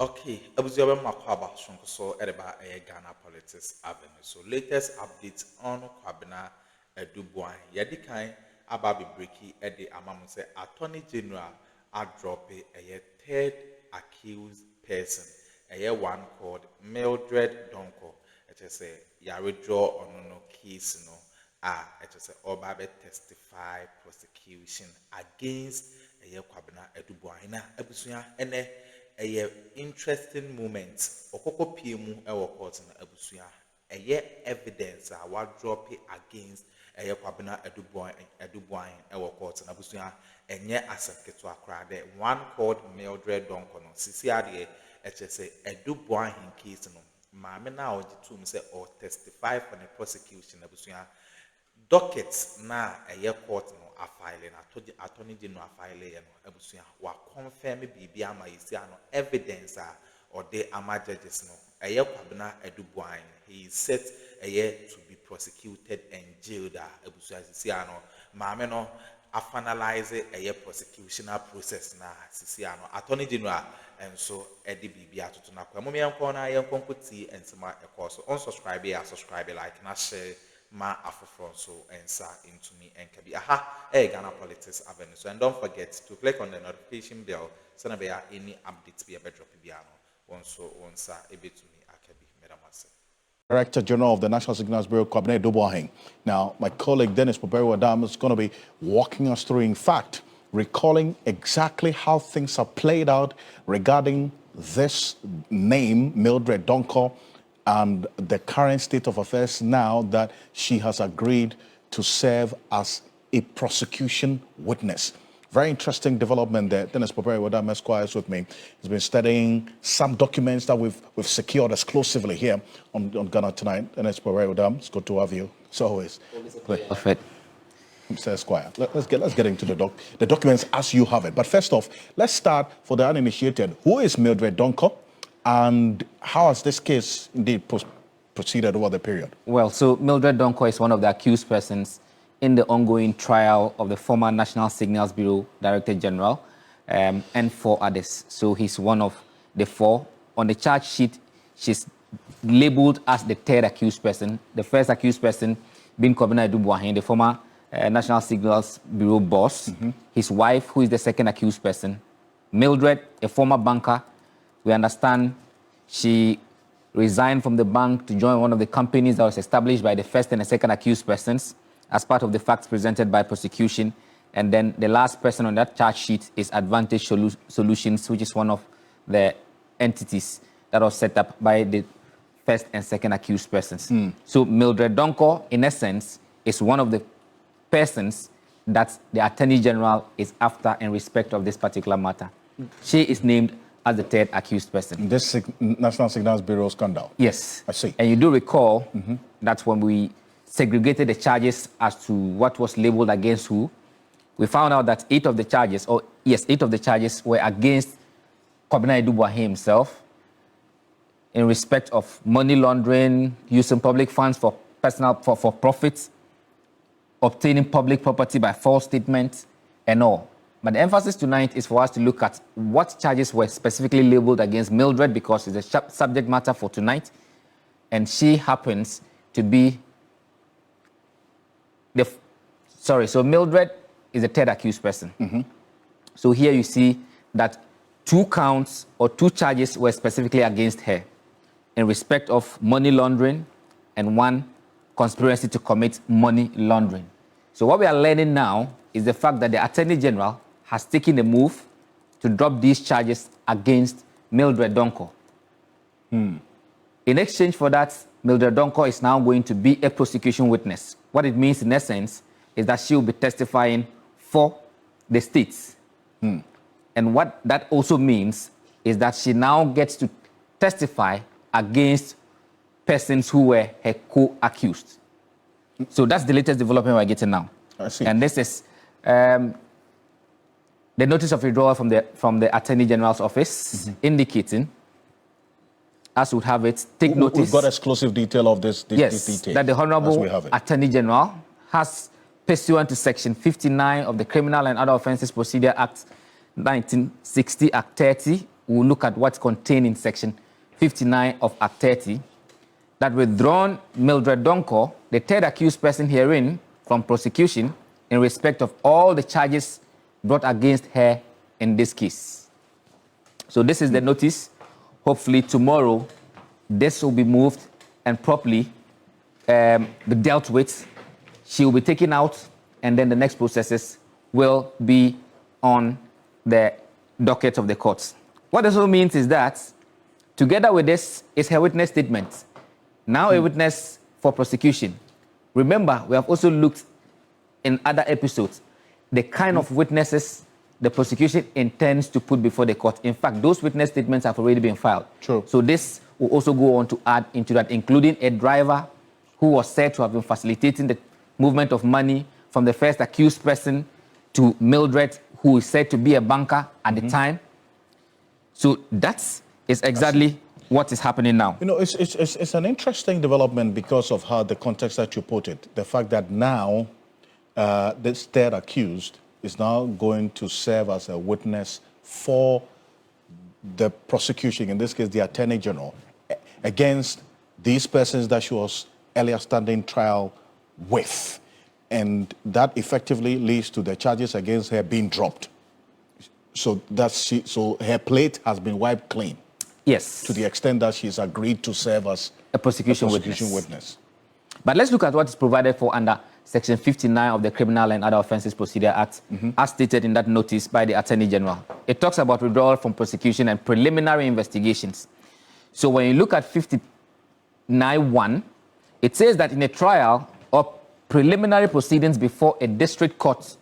Okay, Abuziabe Makwaba Shonkoso Edeba Ghana Politics Avenue. So latest updates on Kwabena Addo Boa-hen. Yedikan Ababi Breki Ede Amamuse Attorney General drop a third accused person. A one called Mildred Donkor. It is a withdraw on no case it is a Obabe testify prosecution against a Kwabena Addo Boa-hen. Abusuya ene a interesting moment. Okoko piemu ewo court na abusuya. Evidence a drop against Kwabena Addo Boa-hen ewo court na abusuya. Enye aseketo akra de one called Mildred Donkor no sisi ade Addo Boa-hen case no maame na ojitum say or testify for the prosecution abusuya. Docket na court no a filing attorney general filing no abusuya wa confirm bibi ama yisi ano evidence or the ama judges no Kwabena Addo Boa-hen he is set to be prosecuted and jailed abusuya sisi ano maame no a finalize prosecutional process na sisi ano attorney general and so edi bibi atoto na kwa mo yanko na yanko kuti ensema so unsubscribe ya subscribe like na share ma Akuffo so answer into me and can be Ghana Politics Avenue. So and don't forget to click on the notification bell so that there any updates be a better piano. Once a bit to me akabi medamase. Director General of the National Signals Bureau, Addo Boa-hen. Now, my colleague Dennis Poperi-Wadam is going to be walking us through, in fact, recalling exactly how things are played out regarding this name, Mildred Donkor, and the current state of affairs now that she has agreed to serve as a prosecution witness. Very interesting development there. Dennis Poperi-Wadam Esquire is with me. He's been studying some documents that we've secured exclusively here on Ghana Tonight. Dennis Poperi-Wadam, it's good to have you, as always. Perfect. Mr. Esquire, let's get into the documents as you have it. But first off, let's start for the uninitiated. Who is Mildred Donkor? And how has this case indeed proceeded over the period? Well, so Mildred Donkor is one of the accused persons in the ongoing trial of the former National Signals Bureau Director General and 4 others. So he's one of the 4. On the charge sheet, she's labeled as the 3rd accused person. The first accused person being Kwabena Addo Boa-hen, the former National Signals Bureau boss. His wife, who is the 2nd accused person. Mildred, a former banker. We understand she resigned from the bank to join one of the companies that was established by the 1st and the 2nd accused persons as part of the facts presented by prosecution. And then the last person on that charge sheet is Advantage Solutions, which is one of the entities that was set up by the 1st and 2nd accused persons. So Mildred Donkor, in essence, is one of the persons that the Attorney General is after in respect of this particular matter. She is named as the 3rd accused person. This National Signals Bureau scandal? Yes. I see. And you do recall that when we segregated the charges as to what was labeled against who, we found out that 8 of the charges were against Kwabena Addo Boa-hen himself in respect of money laundering, using public funds for for profits, obtaining public property by false statements, and all. But the emphasis tonight is for us to look at what charges were specifically labeled against Mildred, because it's a subject matter for tonight. And she happens to be so Mildred is the 3rd accused person. So here you see that 2 counts or 2 charges were specifically against her in respect of money laundering and 1 conspiracy to commit money laundering. So what we are learning now is the fact that the Attorney General has taken a move to drop these charges against Mildred Donkor. In exchange for that, Mildred Donkor is now going to be a prosecution witness. What it means, in essence, is that she will be testifying for the states. And what that also means is that she now gets to testify against persons who were her co-accused. So that's the latest development we're getting now. I see. And this is the notice of withdrawal from the Attorney General's office, indicating, as we would have it, take notice. We've got exclusive detail of this detail. That the Honorable Attorney General has, pursuant to Section 59 of the Criminal and Other Offences Procedure Act 1960, Act 30, we'll look at what's contained in Section 59 of Act 30, that withdrawn Mildred Donkor, the third accused person herein, from prosecution in respect of all the charges brought against her in this case. So this is the notice. Hopefully tomorrow, this will be moved and properly be dealt with. She will be taken out, and then the next processes will be on the docket of the courts. What this all means is that, together with this, is her witness statement. Now a witness for prosecution. Remember, we have also looked in other episodes the kind of witnesses the prosecution intends to put before the court. In fact, those witness statements have already been filed. True. So this will also go on to add into that, including a driver who was said to have been facilitating the movement of money from the first accused person to Mildred, who is said to be a banker at the time. So that is exactly what is happening now. You know, it's an interesting development because of how the context that you put it. The fact that now this third accused is now going to serve as a witness for the prosecution, in this case, the Attorney General, against these persons that she was earlier standing trial with. And that effectively leads to the charges against her being dropped. So so her plate has been wiped clean. Yes. To the extent that she's agreed to serve as a prosecution witness. But let's look at what is provided for under Section 59 of the Criminal and Other Offences Procedure Act, as stated in that notice by the Attorney General. It talks about withdrawal from prosecution and preliminary investigations. So when you look at 59(1), it says that in a trial or preliminary proceedings before a district court,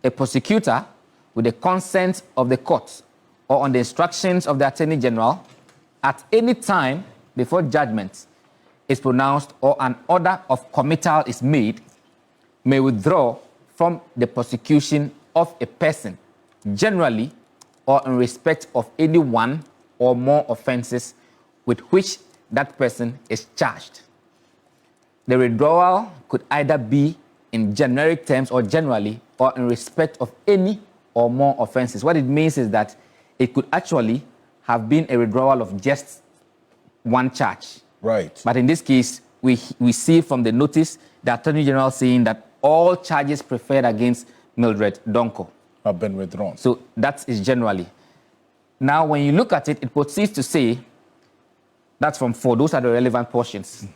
a prosecutor, with the consent of the court or on the instructions of the Attorney General, at any time before judgment is pronounced or an order of committal is made, may withdraw from the prosecution of a person, generally or in respect of any one or more offenses with which that person is charged. The withdrawal could either be in generic terms or generally or in respect of any or more offenses. What it means is that it could actually have been a withdrawal of just one charge. Right. But in this case, we see from the notice the Attorney General saying that all charges preferred against Mildred Donkor have been withdrawn. So that is generally. Now, when you look at it, it proceeds to say, that's from 4, those are the relevant portions.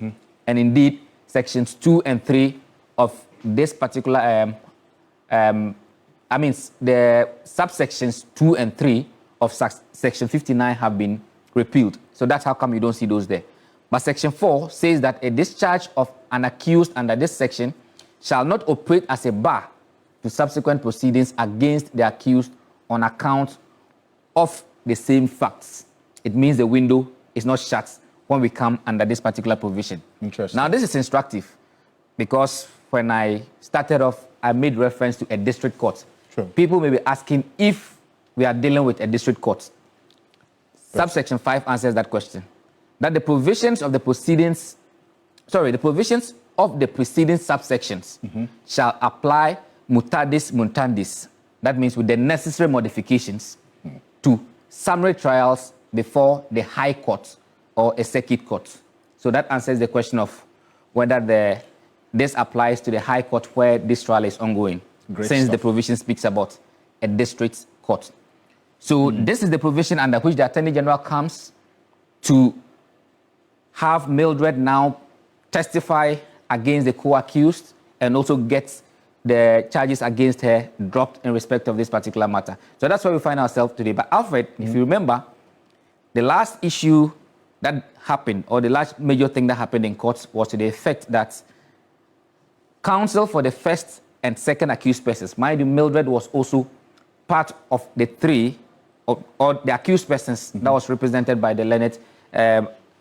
And indeed, sections 2 and 3 of this particular, the subsections 2 and 3 of section 59 have been repealed. So that's how come you don't see those there. But section 4 says that a discharge of an accused under this section shall not operate as a bar to subsequent proceedings against the accused on account of the same facts. It means the window is not shut when we come under this particular provision. Interesting. Now, this is instructive because when I started off, I made reference to a district court. Sure. People may be asking if we are dealing with a district court. Subsection 5 answers that question. That the provisions of the proceedings, the provisions of the preceding subsections shall apply mutandis mutandis. That means with the necessary modifications to summary trials before the High Court or a circuit court. So that answers the question of whether this applies to the High Court where this trial is ongoing, since the provision speaks about a district court. So this is the provision under which the Attorney General comes to have Mildred now testify against the co-accused and also get the charges against her dropped in respect of this particular matter. So that's where we find ourselves today. But Alfred, if you remember, the last issue that happened, or the last major thing that happened in courts, was to the effect that counsel for the first and second accused persons, mind you, Mildred was also part of the 3, or the accused persons that was represented by the learned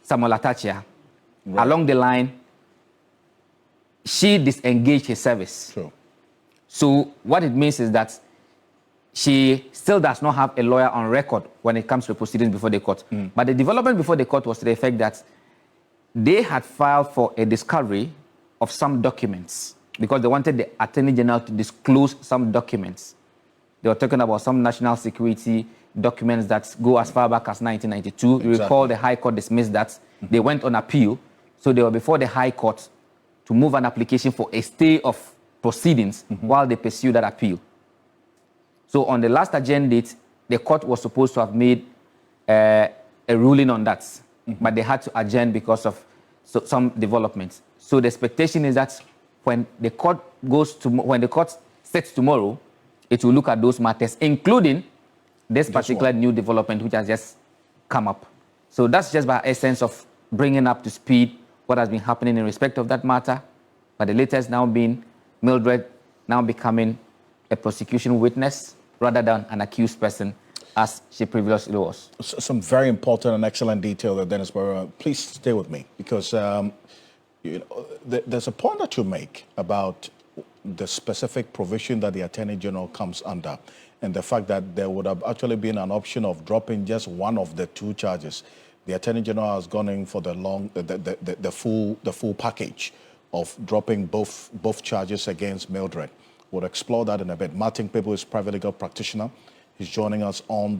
Samuel Atachia. Right. Along the line, she disengaged his service. Sure. So what it means is that she still does not have a lawyer on record when it comes to proceedings before the court. But the development before the court was to the effect that they had filed for a discovery of some documents because they wanted the Attorney General to disclose some documents. They were talking about some national security documents that go as far back as 1992. You recall the High Court dismissed that. They went on appeal. So they were before the High Court to move an application for a stay of proceedings while they pursue that appeal. So on the last adjourned date, the court was supposed to have made a ruling on that, but they had to adjourn because of some developments. So the expectation is that when the court sits tomorrow, it will look at those matters, including this particular new development which has just come up. So that's just by essence of bringing up to speed what has been happening in respect of that matter. But the latest now being Mildred now becoming a prosecution witness rather than an accused person, as she previously was. Some very important and excellent detail there, Dennis Barrow. Please stay with me, because there's a point that you make about the specific provision that the Attorney General comes under, and the fact that there would have actually been an option of dropping just one of the two charges. The Attorney General has gone in for the full package of dropping both charges against Mildred. We'll explore that in a bit. Martin Pebu is private legal practitioner. He's joining us on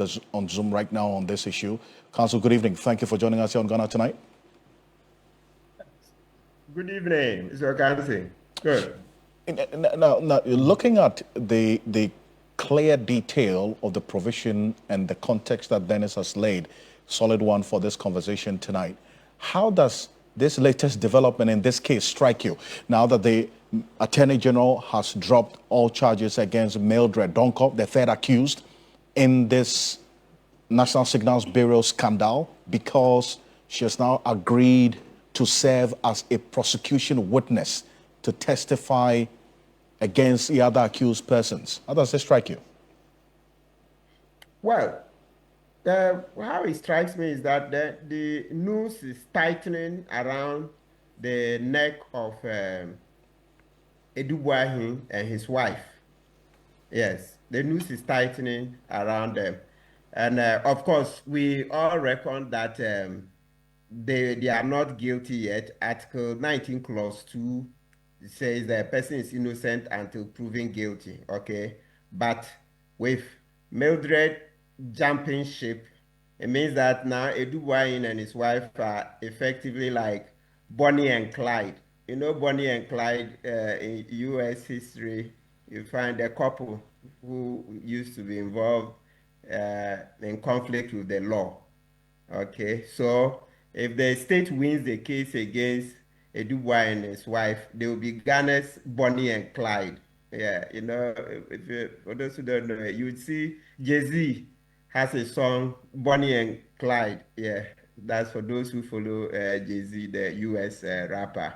Zoom right now on this issue. Counsel, good evening. Thank you for joining us here on Ghana Tonight. Good evening, Mr. Counsel. Good. Now, looking at the clear detail of the provision and the context that Dennis has laid, solid one for this conversation tonight, how does this latest development in this case strike you? Now that the Attorney General has dropped all charges against Mildred Donkor, the third accused, in this National Signals Bureau scandal, because she has now agreed to serve as a prosecution witness to testify against the other accused persons. How does this strike you? Well, how it strikes me is that the noose is tightening around the neck of Boa-hen and his wife. Yes, the noose is tightening around them. And of course, we all reckon that they are not guilty yet. Article 19, Clause 2 says the person is innocent until proven guilty, okay? But with Mildred jumping ship, it means that now Boa-hen and his wife are effectively like Bonnie and Clyde. You know Bonnie and Clyde in U.S. history, you find a couple who used to be involved in conflict with the law. Okay, so if the state wins the case against Boa-hen and his wife, they will be Ghana's Bonnie and Clyde. Yeah, you know, for those who don't know, you would see Jay-Z has a song, Bonnie and Clyde. Yeah, that's for those who follow Jay-Z, the U.S. rapper.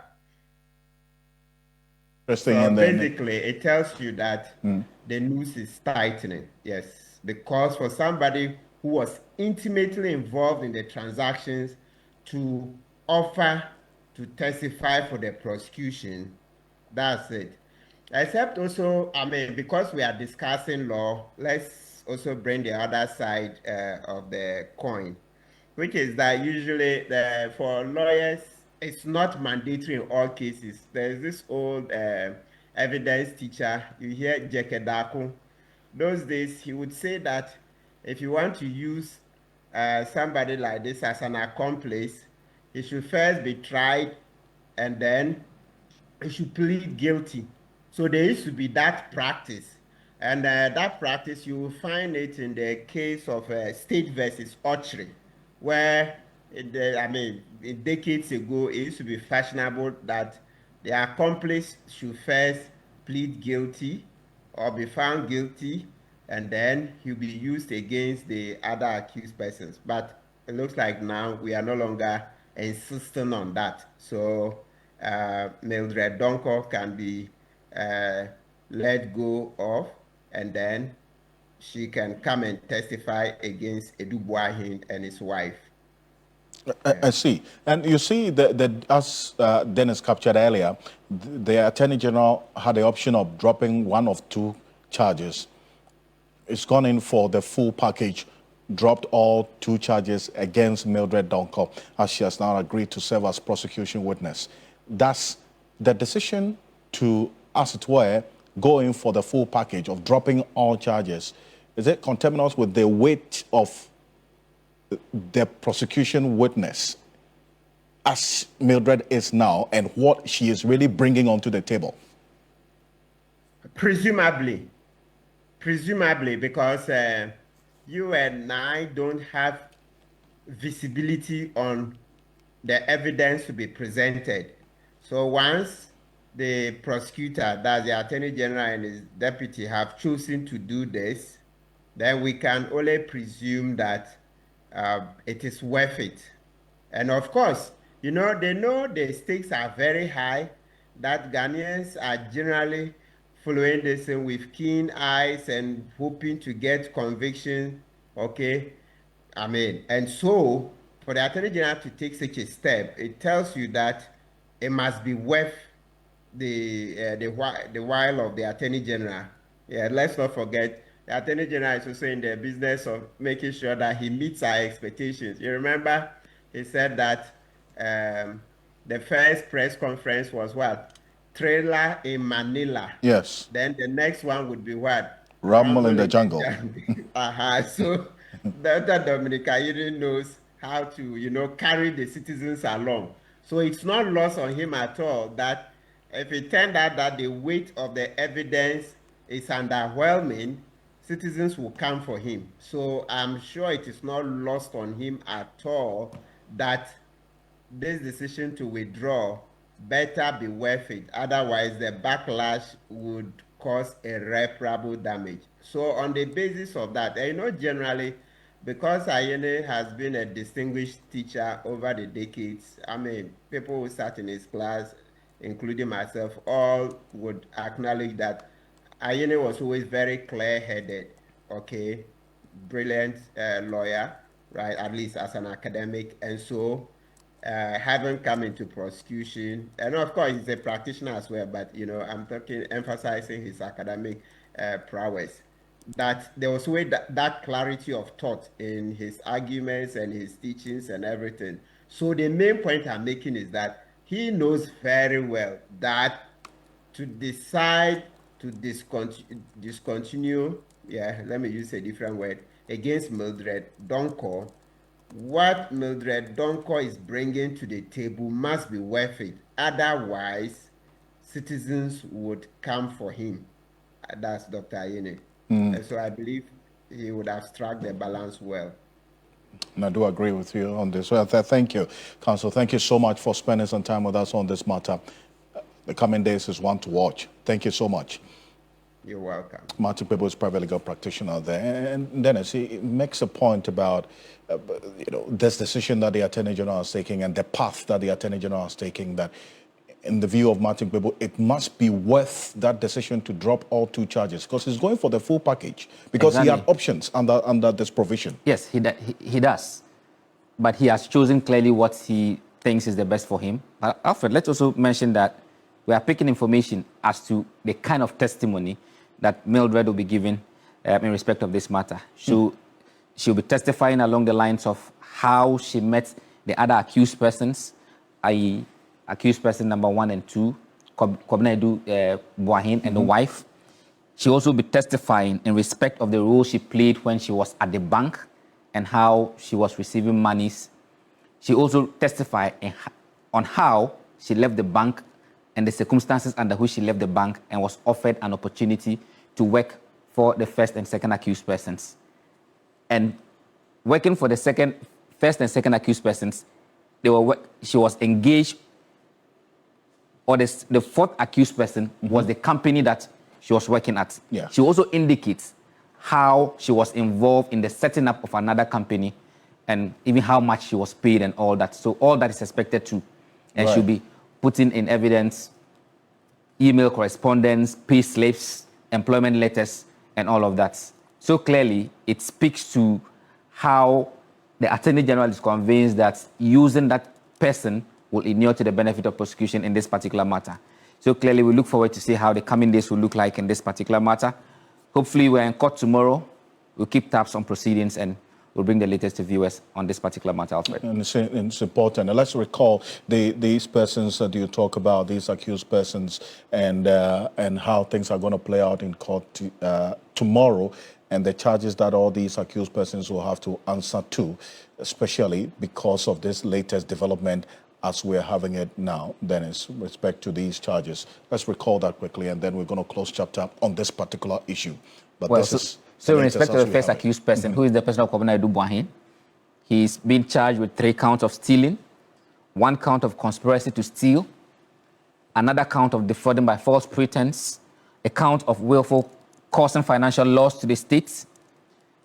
So basically, it tells you that the noose is tightening, yes, because for somebody who was intimately involved in the transactions to offer to testify for the prosecution, that's it. Except also, I mean, because we are discussing law, let's also bring the other side of the coin, which is that usually for lawyers, it's not mandatory in all cases. There's this old evidence teacher, you hear Sh0čk. Those days, he would say that if you want to use somebody like this as an accomplice, he should first be tried and then he should plead guilty. So there used to be that practice. And that practice, you will find it in the case of State versus Sh0čk, where decades ago, it used to be fashionable that the accomplice should first plead guilty or be found guilty, and then he'll be used against the other accused persons. But it looks like now we are no longer insisting on that. So Mildred Donkor can be let go of, and then she can come and testify against Boa-hen and his wife. I see. And you see, as Dennis captured earlier, the Attorney General had the option of dropping one of two charges. It's gone in for the full package, dropped all two charges against Mildred Donkor, as she has now agreed to serve as prosecution witness. That's the decision to, as it were, go in for the full package of dropping all charges. is it conterminous with the weight of the prosecution witness as Mildred is now and what she is really bringing onto the table? Presumably, because you and I don't have visibility on the evidence to be presented. So once the prosecutor, that's the Attorney General and his deputy, have chosen to do this, then we can only presume that it is worth it. And of course, they know the stakes are very high, that Ghanaians are generally following this with keen eyes and hoping to get conviction, okay? And so for the Attorney General to take such a step, it tells you that it must be worth the while of the Attorney General. Yeah, let's not forget, the Attorney General is also in the business of making sure that he meets our expectations. You remember, he said that the first press conference was what? Trailer in Manila. Yes. Then the next one would be what? Rumble in the jungle. So Dr. Dominica knows how to, carry the citizens along. So it's not lost on him at all that if it turned out that the weight of the evidence is underwhelming, citizens will come for him. So I'm sure it is not lost on him at all that this decision to withdraw better be worth it. Otherwise, the backlash would cause irreparable damage. So on the basis of that, generally, because Ayene has been a distinguished teacher over the decades, people who sat in his class, including myself, all would acknowledge that Ayene was always very clear-headed, okay, brilliant lawyer, right, at least as an academic, and so having come into prosecution, and of course he's a practitioner as well, but I'm emphasizing his academic prowess, that there was always that clarity of thought in his arguments and his teachings and everything. So the main point I'm making is that he knows very well that to decide to discontinue, let me use a different word, against Mildred Donkor, what Mildred Donkor is bringing to the table must be worth it. Otherwise, citizens would come for him. That's Dr. Ayene. And so I believe he would have struck the balance well. And I do agree with you on this. Well, thank you, Counsel. Thank you so much for spending some time with us on this matter. The coming days is one to watch. Thank you so much. You're welcome. Martin Kpebu is private legal practitioner there. And Dennis, he makes a point about this decision that the Attorney General is taking and the path that the Attorney General is taking, that in the view of Martin Kpebu, it must be worth that decision to drop all 2 charges because he's going for the full package because he had options under this provision. Yes, he does. But he has chosen clearly what he thinks is the best for him. But Alfred, let's also mention that we are picking information as to the kind of testimony that Mildred will be giving in respect of this matter. So she'll be testifying along the lines of how she met the other accused persons, i.e. accused person number 1 and 2, Boa-hen and the wife. She'll also be testifying in respect of the role she played when she was at the bank and how she was receiving monies. She also testified on how she left the bank and the circumstances under which she left the bank and was offered an opportunity to work for the first and second accused persons. And working for the first and second accused persons, she was engaged, or the fourth accused person was the company that she was working at. Yeah. She also indicates how she was involved in the setting up of another company and even how much she was paid and all that. So all that is expected to, and she'll be putting in evidence email correspondence, pay slips, employment letters, and all of that. So clearly, it speaks to how the Attorney General is convinced that using that person will inure to the benefit of prosecution in this particular matter. So clearly, we look forward to see how the coming days will look like in this particular matter. Hopefully, we're in court tomorrow. We'll keep tabs on proceedings and we'll bring the latest to viewers on this particular matter, Alfred. And it's important. And let's recall these persons that you talk about, these accused persons, and how things are going to play out in court tomorrow, and the charges that all these accused persons will have to answer to, especially because of this latest development as we're having it now, Dennis, with respect to these charges. Let's recall that quickly, and then we're going to close chapter on this particular issue. But well, this is... So in respect to the first accused person, who is the person of Addo Boa-hen, he's been charged with 3 counts of stealing, 1 count of conspiracy to steal, another count of defrauding by false pretense, a count of willful causing financial loss to the state,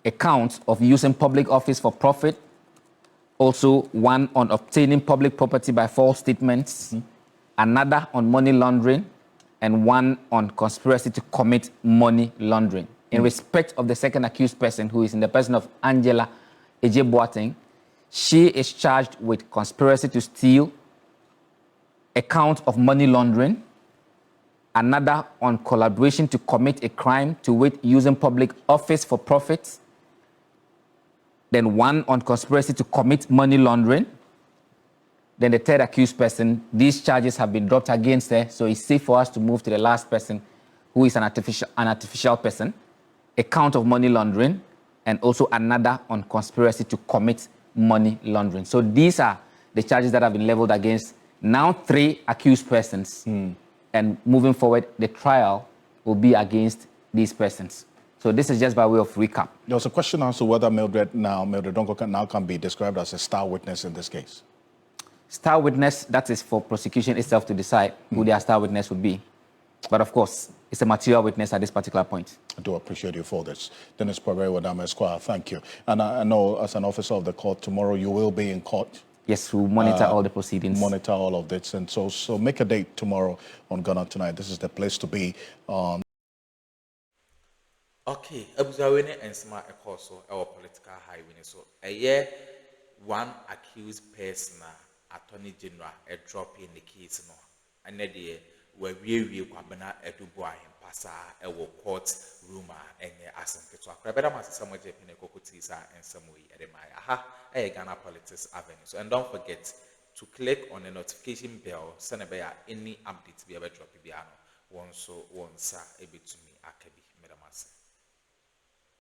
a count of using public office for profit, also 1 on obtaining public property by false statements, another on money laundering, and 1 on conspiracy to commit money laundering. In respect of the second accused person, who is in the person of Angela Boa-hen, she is charged with conspiracy to steal, a count of money laundering, another on collaboration to commit a crime, to wit, using public office for profit, then 1 on conspiracy to commit money laundering. Then the third accused person, these charges have been dropped against her, so it's safe for us to move to the last person, who is an artificial person, a count of money laundering, and also another on conspiracy to commit money laundering. So these are the charges that have been leveled against now 3 accused persons. And moving forward, the trial will be against these persons. So this is just by way of recap. There was a question as to whether Mildred Donkor can be described as a star witness in this case. Star witness, that is for prosecution itself to decide who their star witness would be. But of course, it's a material witness at this particular point. I do appreciate you for this. Dennis Wadama Esquire, thank you. And I know as an officer of the court, tomorrow you will be in court. Yes, we'll monitor all the proceedings. Monitor all of this. And so make a date tomorrow on Ghana Tonight. This is the place to be. Okay, Abuzawene and Sma Ekoso, our political highway. So a year, 1 accused person, Attorney General, a drop in the case. No, and the where we kwabena Addo Boa-hen pasa a court rumor and asanke to akrabeda mas some jepine kokotisa and some way edemaya aha Ghana Politics Avenue. So and don't forget to click on the notification bell send any updates be able to drop biano one so one sa ebitumi akabi.